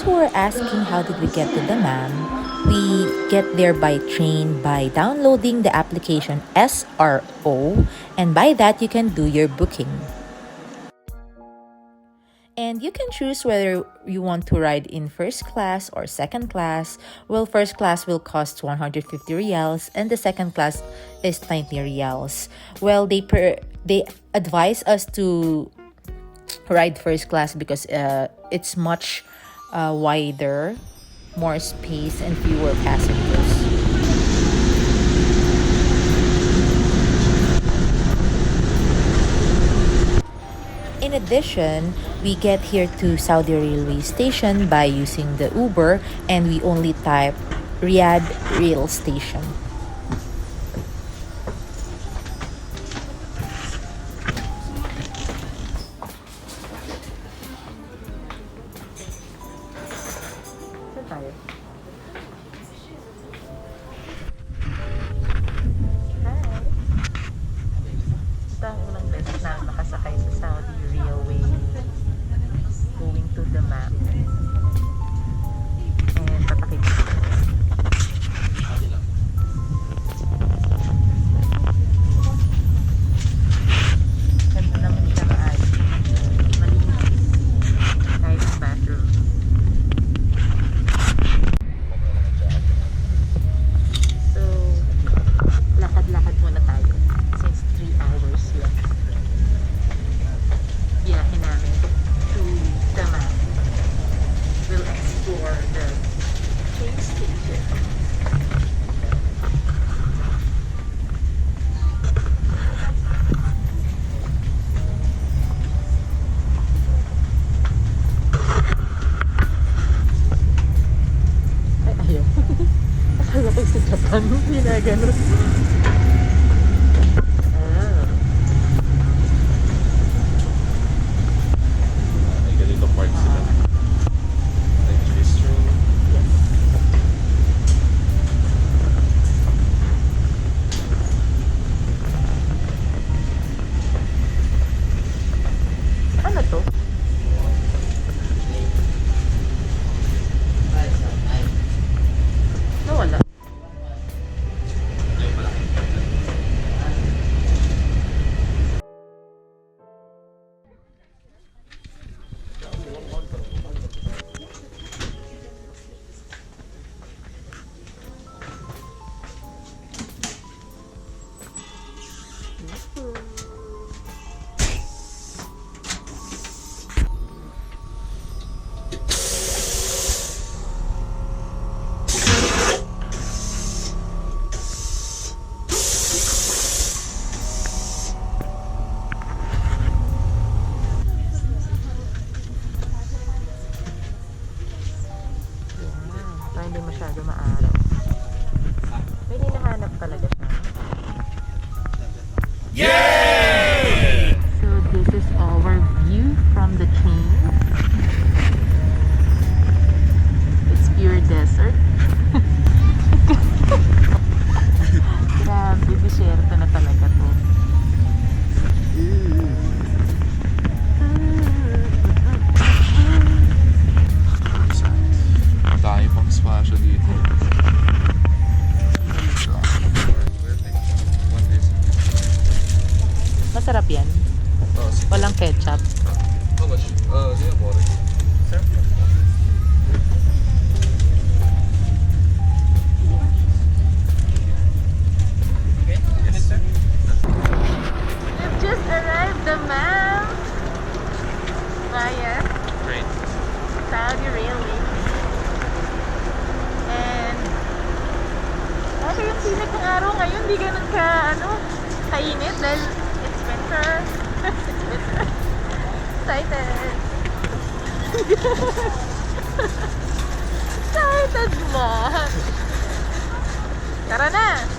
who are asking how did we get to Dammam, we get there by train by downloading the application SRO, and by that you can do your booking. And you can choose whether you want to ride in first class or second class. Well, first class will cost 150 riyals and the second class is 90 riyals. Well, they advise us to ride first class because it's much wider, more space and fewer passengers. In addition, we get here to Saudi railway station by using the Uber, and we only type Riyadh rail station. Nakasakay sa Saudi Railway going to Dammam, and tatakip ganda naman siya maayos, malinis kahit ang bathroom. So lakad-lakad muna tayo since 3 hours left biyahe namin to Dammam. We'll explore the train station. Ay, ayaw. Akala ko sa Japan, ginaganon. Ano to? Nawala. Hindi masyado maaraw. May hinahanap talaga siya. Yay! So this is our view from the train. It's pure desert. Grabe, desierto na talaga to. Dami pang spasyo dito. Masarap yan. Walang ketchup. How much? Hindi na po. Sir? Okay. Yes, sir. We've just arrived Dammam via Great. Saudi Railway. And okay, yung sinig ng araw ngayon di ganun ka kainit dahil it's winter. It's winter. Excited. Excited much. Tara na.